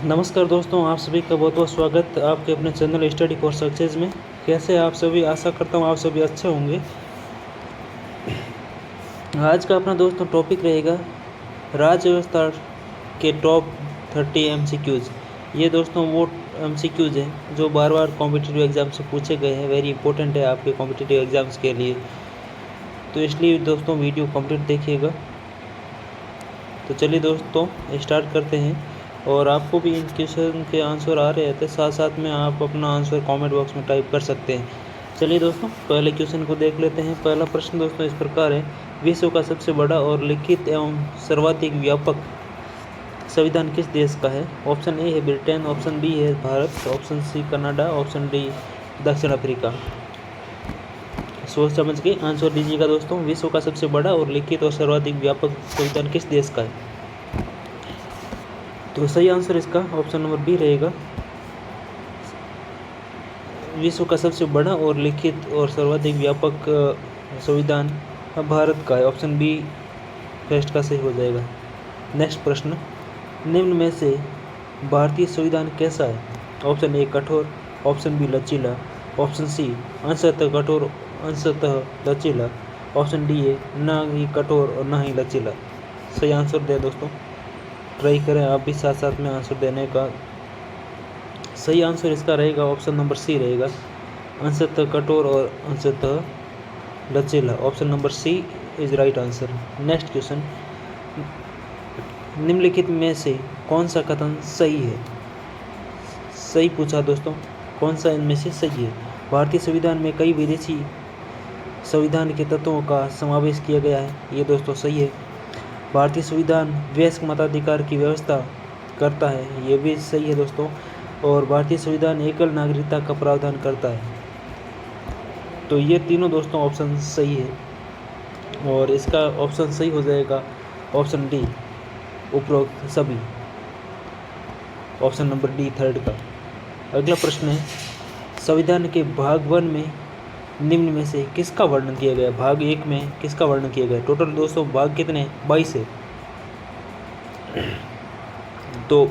नमस्कार दोस्तों, आप सभी का बहुत बहुत स्वागत आपके अपने चैनल स्टडी फॉर सक्सेस में। कैसे आप सभी? आशा करता हूँ आप सभी अच्छे होंगे। आज का अपना दोस्तों टॉपिक रहेगा राज्य व्यवस्था के टॉप 30 MCQs। ये दोस्तों वो MCQs हैं जो बार बार कॉम्पिटिटिव एग्ज़ाम से पूछे गए हैं। वेरी इंपॉर्टेंट है आपके कॉम्पिटिटिव एग्ज़ाम्स के लिए, तो इसलिए दोस्तों वीडियो कंप्लीट देखिएगा। तो चलिए दोस्तों स्टार्ट करते हैं। और आपको भी इन क्वेश्चन के आंसर आ रहे थे, साथ साथ में आप अपना आंसर कमेंट बॉक्स में टाइप कर सकते हैं। चलिए दोस्तों पहले क्वेश्चन को देख लेते हैं। पहला प्रश्न दोस्तों इस प्रकार है, विश्व का सबसे बड़ा और लिखित एवं सर्वाधिक व्यापक संविधान किस देश का है? ऑप्शन ए है ब्रिटेन, ऑप्शन बी है Bharat, option C Canada, option D दक्षिण अफ्रीका। सोच समझ के आंसर दीजिएगा दोस्तों। विश्व का सबसे बड़ा और लिखित और सर्वाधिक व्यापक संविधान किस देश का है? तो सही आंसर इसका ऑप्शन नंबर बी रहेगा। विश्व का सबसे बड़ा और लिखित और सर्वाधिक व्यापक संविधान भारत का है। ऑप्शन बी फर्स्ट का सही हो जाएगा। नेक्स्ट प्रश्न, निम्न में से भारतीय संविधान कैसा है? ऑप्शन ए कठोर, ऑप्शन बी लचीला, ऑप्शन सी अंशतः कठोर अंशतः लचीला, ऑप्शन डी है ना ही कठोर और ना ही लचीला। सही आंसर दे दोस्तों, ट्राई करें आप भी साथ साथ में आंसर देने का। सही आंसर इसका रहेगा ऑप्शन नंबर सी रहेगा, अंशतः कठोर और अंशतः लचीला। Option number C is right answer. Next question, निम्नलिखित में से कौन सा कथन सही है? सही पूछा दोस्तों, कौन सा इनमें से सही है? भारतीय संविधान में कई विदेशी संविधान के तत्वों का समावेश किया गया है। ये दोस्तों सही है। भारतीय संविधान वयस्क मताधिकार की व्यवस्था करता है। ये भी सही है दोस्तों। और भारतीय संविधान एकल नागरिकता का प्रावधान करता है। तो ये तीनों दोस्तों ऑप्शन सही है और इसका ऑप्शन सही हो जाएगा ऑप्शन डी, उपरोक्त सभी। ऑप्शन नंबर डी थर्ड का। अगला प्रश्न है, संविधान के भाग 1 में निम्न में से किसका वर्णन किया गया? भाग 1 में किसका वर्णन किया गया? टोटल दोस्तों भाग कितने? 22 है। तो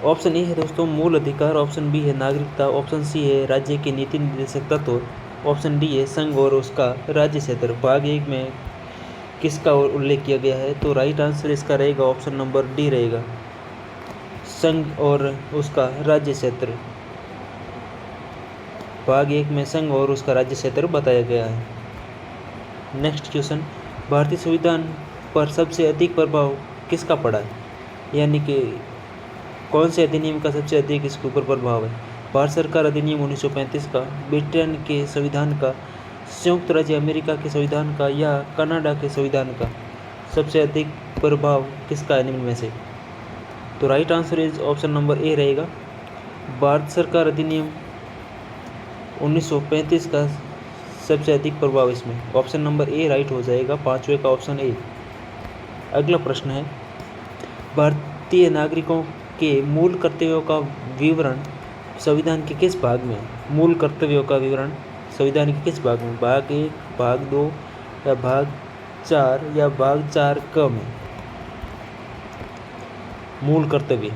ऑप्शन ए है दोस्तों मूल अधिकार, ऑप्शन बी है नागरिकता, ऑप्शन सी है राज्य के नीति निर्देशक तत्व, ऑप्शन डी है संघ और उसका राज्य क्षेत्र। भाग 1 में किसका उल्लेख किया गया है? तो राइट आंसर इसका रहेगा ऑप्शन नंबर डी रहेगा, संघ और उसका राज्य क्षेत्र। भाग 1 में संघ और उसका राज्य क्षेत्र बताया गया है। नेक्स्ट क्वेश्चन, भारतीय संविधान पर सबसे अधिक प्रभाव किसका पड़ा है? यानी कि कौन से अधिनियम का सबसे अधिक इसके ऊपर प्रभाव है? भारत सरकार अधिनियम 1935 का, ब्रिटेन के संविधान का, संयुक्त राज्य अमेरिका के संविधान का या कनाडा के संविधान का? सबसे अधिक प्रभाव किसका है निम्न में से? तो right answer is option number A रहेगा, भारत सरकार अधिनियम 1935 का सबसे अधिक प्रभाव इसमें। ऑप्शन नंबर ए राइट हो जाएगा, पाँचवें का ऑप्शन ए। अगला प्रश्न है, भारतीय नागरिकों के मूल कर्तव्यों का विवरण संविधान के किस भाग में है? मूल कर्तव्यों का विवरण संविधान के किस भाग में? भाग 1, भाग 2 या भाग 4 या भाग 4 क में? मूल कर्तव्य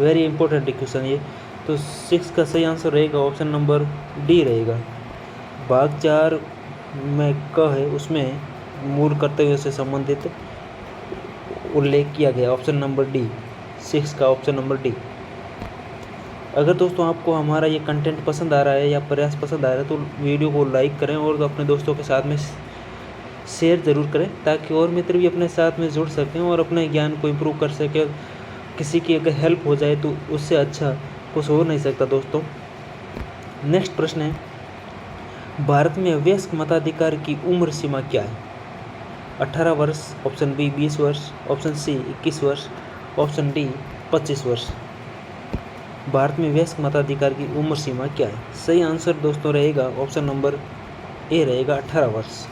वेरी इंपॉर्टेंट क्वेश्चन ये। तो 6 का सही आंसर रहेगा ऑप्शन नंबर डी रहेगा। भाग 4 में क है, उसमें मूल कर्तव्यों से संबंधित उल्लेख किया गया। ऑप्शन नंबर डी, 6 का ऑप्शन नंबर डी। अगर दोस्तों आपको हमारा ये कंटेंट पसंद आ रहा है या प्रयास पसंद आ रहा है तो वीडियो को लाइक करें और अपने दोस्तों के साथ में शेयर ज़रूर करें, ताकि और मित्र भी अपने साथ में जुड़ सकें और अपने ज्ञान को इम्प्रूव कर सकें। किसी की अगर हेल्प हो जाए तो उससे अच्छा कुछ हो नहीं सकता दोस्तों। नेक्स्ट प्रश्न है, भारत में वयस्क मताधिकार की उम्र सीमा क्या है? 18 वर्ष, ऑप्शन बी 20 वर्ष, ऑप्शन सी 21 वर्ष, ऑप्शन डी 25 वर्ष। भारत में वयस्क मताधिकार की उम्र सीमा क्या है? सही आंसर दोस्तों रहेगा ऑप्शन नंबर ए रहेगा, 18 वर्ष।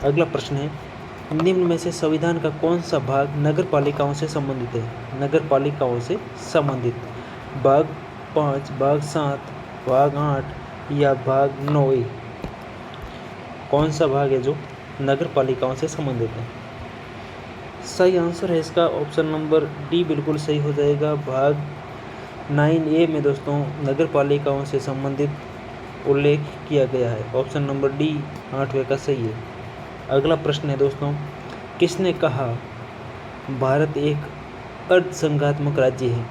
अगला प्रश्न है, निम्न में से संविधान का कौन सा भाग नगर पालिकाओं से संबंधित है? नगर पालिकाओं से संबंधित भाग 5, भाग 7, भाग 8 या भाग 9? कौन सा भाग है जो नगर पालिकाओं से संबंधित है? सही आंसर है इसका ऑप्शन नंबर डी बिल्कुल सही हो जाएगा। भाग 9A में दोस्तों नगर पालिकाओं से संबंधित उल्लेख किया गया है। ऑप्शन नंबर डी 8वें का सही है। अगला प्रश्न है दोस्तों, किसने कहा भारत एक अर्धसंघात्मक राज्य है?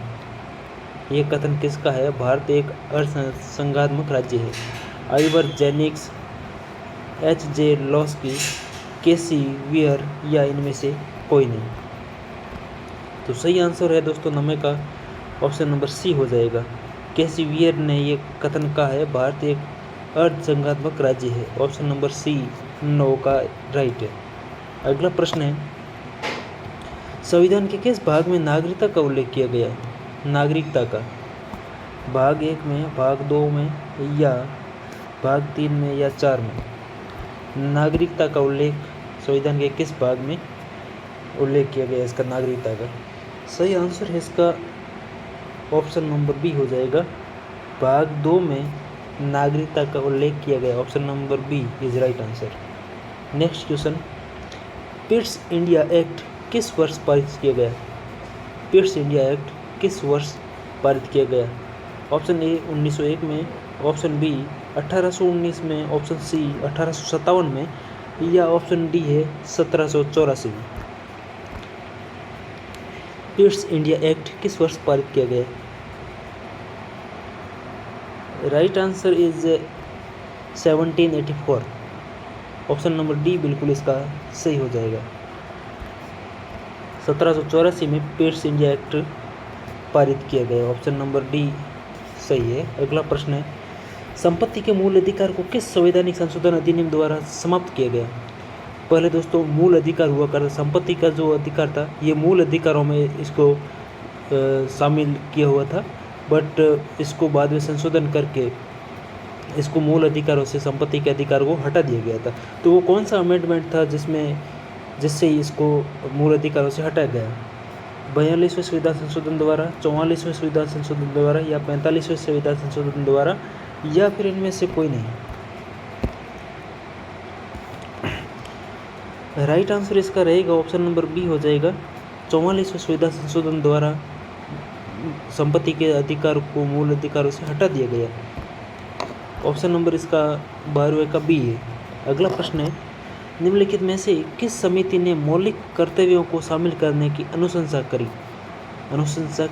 ये कथन किसका है? भारत एक अर्धसंघात्मक राज्य है। Ivor Jennings, H.J. Laski, K C Wheare या इनमें से कोई नहीं। तो सही आंसर है दोस्तों 9 का ऑप्शन नंबर सी हो जाएगा। केसी वियर ने ये कथन कहा है भारत एक अर्धसंघात्मक राज्य है। ऑप्शन नंबर सी 9 का राइट है। अगला प्रश्न है, संविधान के किस भाग में नागरिकता का उल्लेख किया गया है? नागरिकता का भाग 1 में, भाग 2 में या भाग 3 में या 4 में? नागरिकता का उल्लेख संविधान के किस भाग में उल्लेख किया गया है इसका नागरिकता का? सही आंसर है इसका ऑप्शन नंबर बी हो जाएगा। भाग 2 में नागरिकता का उल्लेख किया गया। Option number B is right answer. Next question, Pitt's India Act किस वर्ष पारित किया गया? पिट्स इंडिया एक्ट किस वर्ष पारित किया गया? ऑप्शन ए 1901 में, ऑप्शन बी 1819 में, ऑप्शन सी 1857 में या ऑप्शन डी है 1784 में। पिट्स इंडिया एक्ट किस वर्ष पारित किया गया? Right answer is 1784। Option number D बिल्कुल इसका सही हो जाएगा। 1784 में पिट्स इंडिया एक्ट पारित किया गया। ऑप्शन नंबर डी सही है। अगला प्रश्न है, संपत्ति के मूल अधिकार को किस संवैधानिक संशोधन अधिनियम द्वारा समाप्त किया गया? पहले दोस्तों मूल अधिकार हुआ करता, संपत्ति का जो अधिकार था ये मूल अधिकारों में इसको शामिल किया हुआ था, बट इसको बाद में संशोधन करके इसको मूल अधिकारों से संपत्ति के अधिकार को हटा दिया गया था। तो वो कौन सा अमेंडमेंट था जिससे इसको मूल अधिकारों से हटाया गया? 42वें संविधान संशोधन द्वारा, 44वें संविधान संशोधन द्वारा या 45वें संविधान संशोधन द्वारा या फिर इनमें से कोई नहीं? राइट आंसर इसका रहेगा ऑप्शन नंबर बी हो जाएगा। 44वें संविधान संशोधन द्वारा संपत्ति के अधिकार को मूल अधिकारों से हटा दिया गया। ऑप्शन नंबर इसका 12वें का बी है। अगला प्रश्न है, निम्नलिखित में से किस समिति ने मौलिक कर्तव्यों को शामिल करने की अनुशंसा करी? अनुशंसा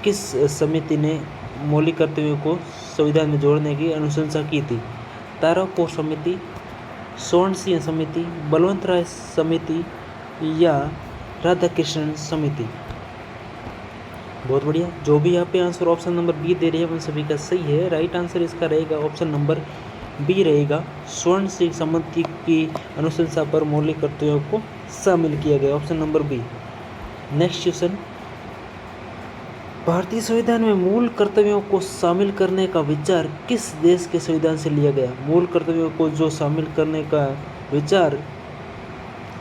किस समिति ने मौलिक कर्तव्यों को संविधान में जोड़ने की अनुशंसा की थी? तारापोर समिति, स्वर्ण सिंह समिति, बलवंत राय समिति या राधाकृष्णन समिति? बहुत बढ़िया, जो भी यहाँ पे आंसर ऑप्शन नंबर बी दे रही है उन सभी का सही है। राइट आंसर इसका रहेगा ऑप्शन नंबर बी रहेगा। स्वर्ण सिंह समिति की अनुशंसा पर मौलिक कर्तव्यों को शामिल किया गया। Option number B. Next question, भारतीय संविधान में मूल कर्तव्यों को शामिल करने का विचार किस देश के संविधान से लिया गया? मूल कर्तव्यों को जो शामिल करने का विचार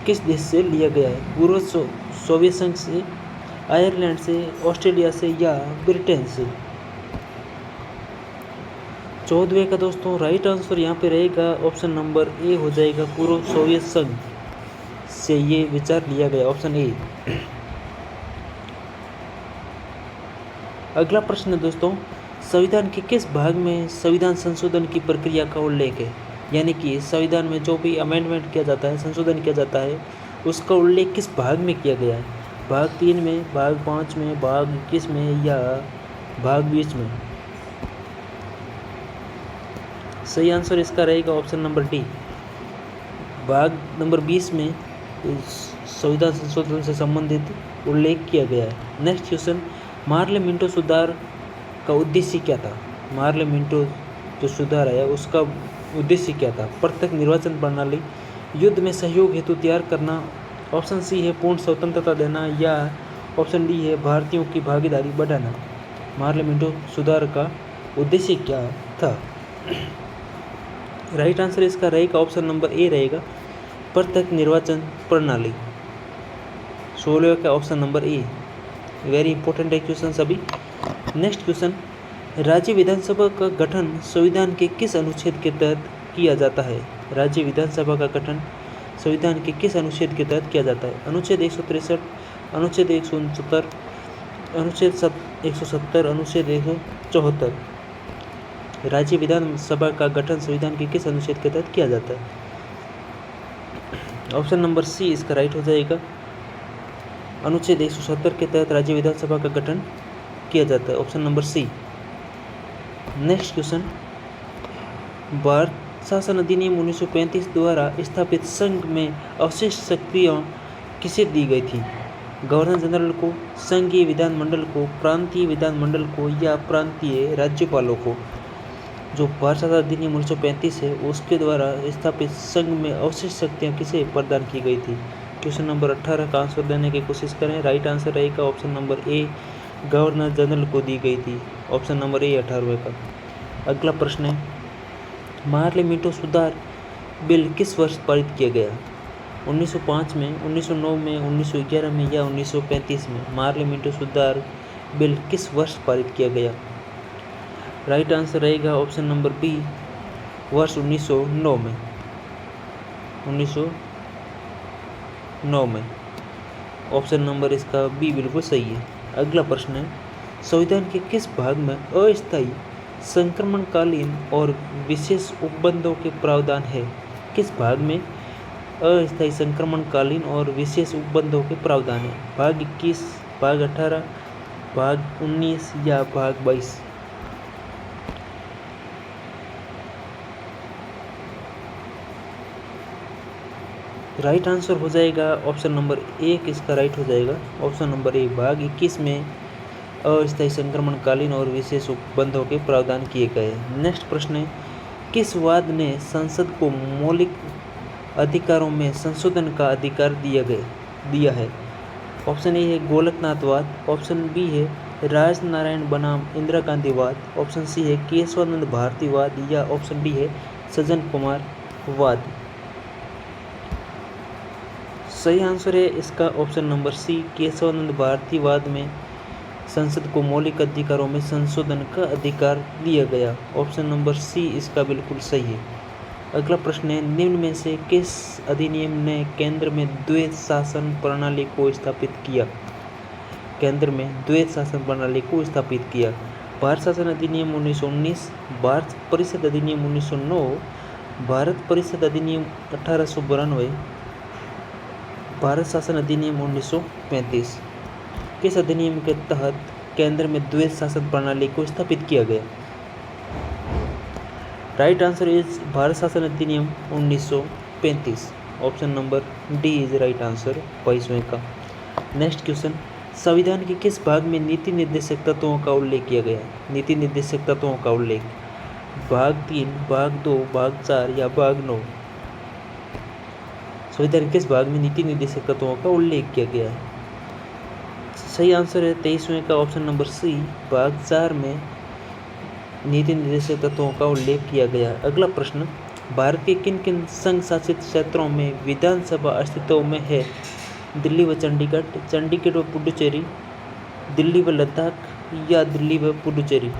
किस देश से लिया गया है? पूर्व सोवियत संघ से, आयरलैंड से, ऑस्ट्रेलिया से या ब्रिटेन से? 14वें का दोस्तों राइट आंसर यहाँ पे रहेगा ऑप्शन नंबर ए हो जाएगा। पूर्व सोवियत संघ से ये विचार लिया गया। Option A. अगला प्रश्न है दोस्तों, संविधान के किस भाग में संविधान संशोधन की प्रक्रिया का उल्लेख है? यानी कि संविधान में जो भी अमेंडमेंट किया जाता है, संशोधन किया जाता है, उसका उल्लेख किस भाग में किया गया है? भाग 3 में, भाग 5 में, भाग 21 में या भाग 20 में? सही आंसर इसका रहेगा ऑप्शन नंबर डी। भाग नंबर 20 में संविधान संशोधन से संबंधित उल्लेख किया गया है। नेक्स्ट क्वेश्चन, मार्ले मिंटो सुधार का उद्देश्य क्या था? मार्ले मिंटो जो सुधार है उसका उद्देश्य क्या था? प्रत्यक्ष निर्वाचन प्रणाली, युद्ध में सहयोग हेतु तैयार करना, ऑप्शन सी है पूर्ण स्वतंत्रता देना या ऑप्शन डी है भारतीयों की भागीदारी बढ़ाना? मार्ले मिंटो सुधार का उद्देश्य क्या था? राइट आंसर इसका रहेगा ऑप्शन नंबर ए रहेगा, प्रत्यक्ष निर्वाचन प्रणाली। 16 का option number A. Very important है क्वेश्चन सभी। नेक्स्ट क्वेश्चन, राज्य विधानसभा का गठन संविधान के किस अनुच्छेद के तहत किया जाता है? राज्य विधानसभा का गठन संविधान के किस अनुच्छेद के तहत किया जाता है? अनुच्छेद 163, अनुच्छेद 169, अनुच्छेद 170, अनुच्छेद 174। राज्य विधानसभा का गठन संविधान के किस अनुच्छेद के तहत किया जाता है? ऑप्शन नंबर सी इसका राइट हो जाएगा। अनुच्छेद 170 के तहत राज्य विधानसभा का गठन किया जाता है, option number C. Next question, Bharat शासन अधिनियम 1935 द्वारा स्थापित संघ में अवशिष्ट शक्तियाँ किसे दी गई थी? गवर्नर जनरल को, संघीय विधानमंडल को, प्रांतीय विधानमंडल को या प्रांतीय राज्यपालों को? जो भारत शासन अधिनियम 1935 है उसके द्वारा स्थापित संघ में अवशिष्ट शक्तियाँ किसे प्रदान की गई थी? क्वेश्चन नंबर 18 का आंसर देने की कोशिश करें। राइट आंसर रहेगा option number A, governor general को दी गई थी, ऑप्शन नंबर ए 18वें का। अगला प्रश्न है, मार्ले मिंटो सुधार बिल किस वर्ष पारित किया गया? 1905 में, 1909 में, 1911 में या 1935 में? मार्ले मिंटो सुधार बिल किस वर्ष पारित किया गया? राइट आंसर रहेगा ऑप्शन नंबर बी, वर्ष 1909 में, 1909 में। ऑप्शन नंबर इसका बी बिल्कुल सही है। अगला प्रश्न है, संविधान के किस भाग में अस्थायी संक्रमणकालीन और विशेष उपबंधों के प्रावधान है? किस भाग में अस्थायी संक्रमणकालीन और विशेष उपबंधों के प्रावधान है? भाग 21, भाग 18, भाग 19 या भाग 22? राइट आंसर हो जाएगा ऑप्शन नंबर ए, इसका राइट हो जाएगा ऑप्शन नंबर ए, भाग 21 में अस्थायी संक्रमणकालीन और विशेष उपबंधों के प्रावधान किए गए। नेक्स्ट प्रश्न है, किस वाद ने संसद को मौलिक अधिकारों में संशोधन का अधिकार दिया है? ऑप्शन ए है गोलकनाथवाद, ऑप्शन बी है राजनारायण बनाम इंदिरा गांधीवाद, ऑप्शन सी है केशवानंद भारतीवाद या ऑप्शन डी है सज्जन कुमार वाद? सही आंसर है इसका ऑप्शन नंबर सी, केशवानंद भारतीवाद में संसद को मौलिक अधिकारों में संशोधन का अधिकार दिया गया। ऑप्शन नंबर सी इसका बिल्कुल सही है। अगला प्रश्न है, निम्न में से किस अधिनियम ने केंद्र में द्वैत शासन प्रणाली को स्थापित किया? केंद्र में द्वैत शासन प्रणाली को स्थापित किया। भारत शासन अधिनियम 1919, भारत परिषद अधिनियम 1909, भारत परिषद अधिनियम 1892, भारत शासन अधिनियम 1935। किस अधिनियम के तहत केंद्र में द्वैत शासन प्रणाली को स्थापित किया गया? राइट आंसर इज भारत शासन अधिनियम 1935, option number D is right answer 22वें का। नेक्स्ट क्वेश्चन, संविधान के किस भाग में नीति निर्देशक तत्वों का उल्लेख किया गया? नीति निर्देशक तत्वों का उल्लेख भाग 3, भाग 2, भाग 4 या भाग 9? संविधान के किस भाग में नीति निर्देशक तत्वों का उल्लेख किया गया है? सही आंसर है 23वें का ऑप्शन नंबर सी, भाग 4 में नीति निर्देशक तत्वों का उल्लेख किया गया। अगला प्रश्न, भारत के किन किन संघ शासित क्षेत्रों में विधानसभा अस्तित्व में है? दिल्ली व चंडीगढ़, चंडीगढ़ व पुडुचेरी, दिल्ली व लद्दाख या दिल्ली व पुडुचेरी?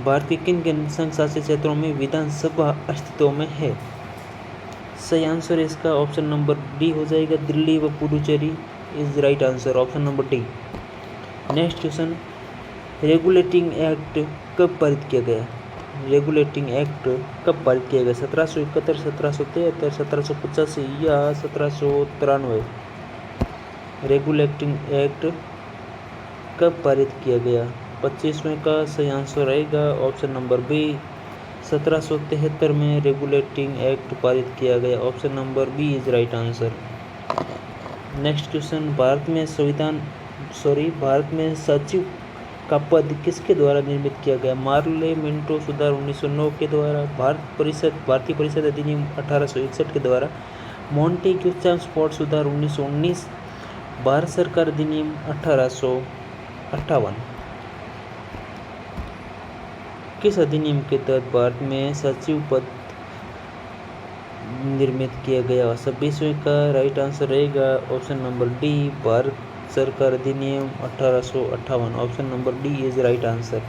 भारत के किन किन संघ शासित क्षेत्रों में विधानसभा अस्तित्व में है? सही आंसर इसका ऑप्शन नंबर डी हो जाएगा, दिल्ली व Puducherry is right answer, option number D. Next question, regulating act कब पारित किया गया? रेगुलेटिंग एक्ट कब पारित किया गया? 1771, 1773, 1785 या 1793? रेगुलेटिंग एक्ट कब पारित किया गया? 25वें का सही आंसर रहेगा ऑप्शन नंबर बी, 1773 में रेगुलेटिंग एक्ट पारित किया गया, option number B is right answer. Next question, Bharat में सचिव का पद किसके द्वारा निर्मित किया गया? मार्ले मिंटो सुधार 1909 के द्वारा, भारतीय परिषद अधिनियम 1861 के द्वारा, मॉन्टेग्यू चैम्सफोर्ड सुधार 1919, भारत सरकार अधिनियम 1858। किस अधिनियम के तहत भारत में सचिव पद निर्मित किया गया? 26वें का राइट आंसर रहेगा ऑप्शन नंबर डी, भारत सरकार अधिनियम 1858, option number D is right answer.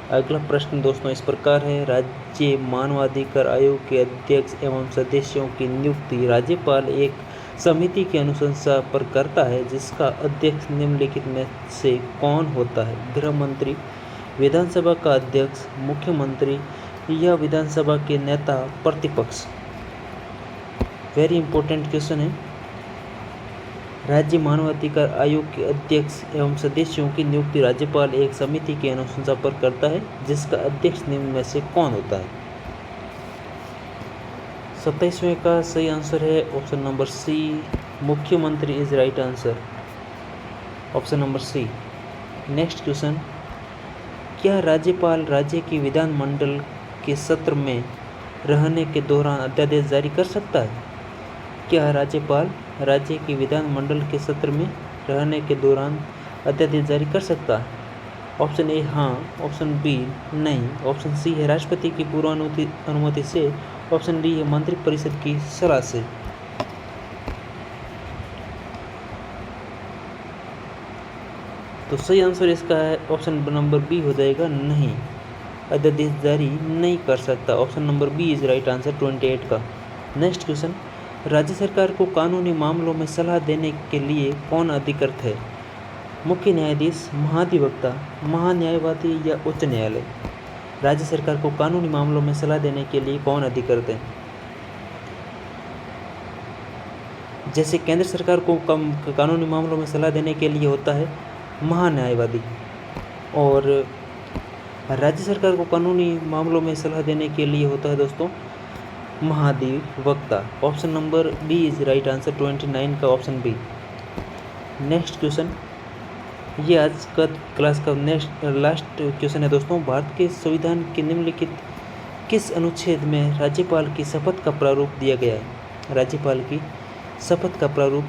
अगला प्रश्न दोस्तों इस प्रकार है, राज्य मानवाधिकार आयोग के अध्यक्ष एवं सदस्यों की नियुक्ति राज्यपाल एक समिति की अनुशंसा पर करता है, जिसका अध्यक्ष निम्नलिखित में से कौन होता है? गृह मंत्री, विधानसभा का अध्यक्ष, मुख्यमंत्री या विधानसभा के नेता प्रतिपक्ष? वेरी इंपॉर्टेंट क्वेश्चन है। राज्य मानवाधिकार आयोग के अध्यक्ष एवं सदस्यों की नियुक्ति राज्यपाल एक समिति की अनुशंसा पर करता है, जिसका अध्यक्ष निम्न में से कौन होता है? 27वें का सही आंसर है ऑप्शन नंबर सी, मुख्यमंत्री is right answer, option number C. Next question, क्या राज्यपाल राज्य की विधानमंडल के सत्र में रहने के दौरान अध्यादेश जारी कर सकता है? क्या राज्यपाल राज्य की विधानमंडल के सत्र में रहने के दौरान अध्यादेश जारी कर सकता है? ऑप्शन ए हाँ, ऑप्शन बी नहीं, ऑप्शन सी है राष्ट्रपति की पूर्व अनुमति से, ऑप्शन डी है मंत्रिपरिषद की सलाह से। तो सही आंसर इसका है ऑप्शन नंबर बी हो जाएगा, नहीं, अध्यादेश जारी नहीं कर सकता। Option number B is right answer 28 का। नेक्स्ट क्वेश्चन, राज्य सरकार को कानूनी मामलों में सलाह देने के लिए कौन अधिकृत है? मुख्य न्यायाधीश, महाधिवक्ता, महान्यायवादी या उच्च न्यायालय? राज्य सरकार को कानूनी मामलों में सलाह देने के लिए कौन अधिकृत है? जैसे केंद्र सरकार को कानूनी मामलों में सलाह देने के लिए होता है महान्यायवादी, और राज्य सरकार को कानूनी मामलों में सलाह देने के लिए होता है दोस्तों महाधिवक्ता। Option number B is right answer 29 का, ऑप्शन बी। नेक्स्ट क्वेश्चन, ये आज का क्लास का लास्ट क्वेश्चन है दोस्तों। भारत के संविधान के निम्नलिखित किस अनुच्छेद में राज्यपाल की शपथ का प्रारूप दिया गया है? राज्यपाल की शपथ का प्रारूप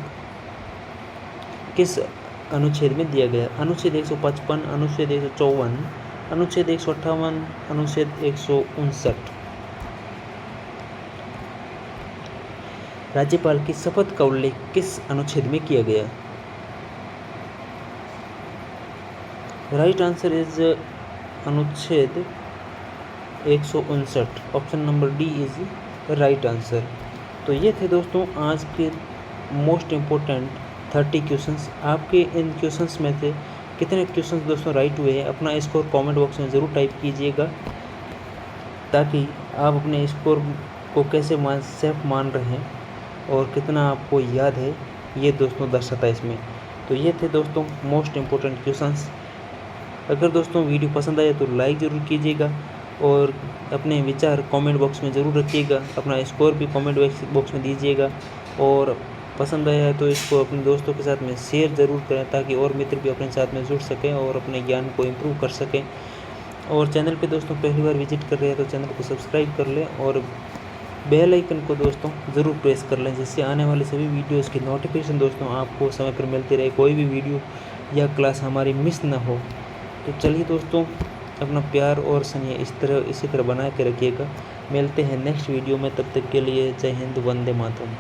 किस अनुच्छेद में दिया गया? अनुच्छेद 155, अनुच्छेद 154, अनुच्छेद 158, अनुच्छेद 159। राज्यपाल की शपथ का उल्लेख किस अनुच्छेद में किया गया? राइट आंसर इज अनुच्छेद 159, option number D is right answer. तो ये थे दोस्तों आज के मोस्ट इम्पोर्टेंट 30 क्वेश्चंस। आपके इन क्वेश्चंस में से कितने क्वेश्चंस दोस्तों राइट हुए हैं, अपना स्कोर कमेंट बॉक्स में ज़रूर टाइप कीजिएगा, ताकि आप अपने स्कोर को कैसे सेफ मान रहे हैं और कितना आपको याद है, ये दोस्तों दर्शाता है इसमें। तो ये थे दोस्तों मोस्ट इम्पोर्टेंट क्वेश्चंस। अगर दोस्तों वीडियो पसंद आए तो लाइक ज़रूर कीजिएगा और अपने विचार कमेंट बॉक्स में ज़रूर रखिएगा, अपना स्कोर भी कमेंट बॉक्स में दीजिएगा, और पसंद आया है तो इसको अपने दोस्तों के साथ में शेयर ज़रूर करें, ताकि और मित्र भी अपने साथ में जुड़ सकें और अपने ज्ञान को इम्प्रूव कर सकें। और चैनल पे दोस्तों पहली बार विजिट कर रहे हैं तो चैनल को सब्सक्राइब कर लें और बेल आइकन को दोस्तों ज़रूर प्रेस कर लें, जिससे आने वाले सभी वीडियोस की नोटिफिकेशन दोस्तों आपको समय पर मिलती रहे, कोई भी वीडियो या क्लास हमारी मिस ना हो। तो चलिए दोस्तों, अपना प्यार और स्नेह इसी तरह बना के रखिएगा। मिलते हैं नेक्स्ट वीडियो में, तब तक के लिए जय हिंद, वंदे मातरम।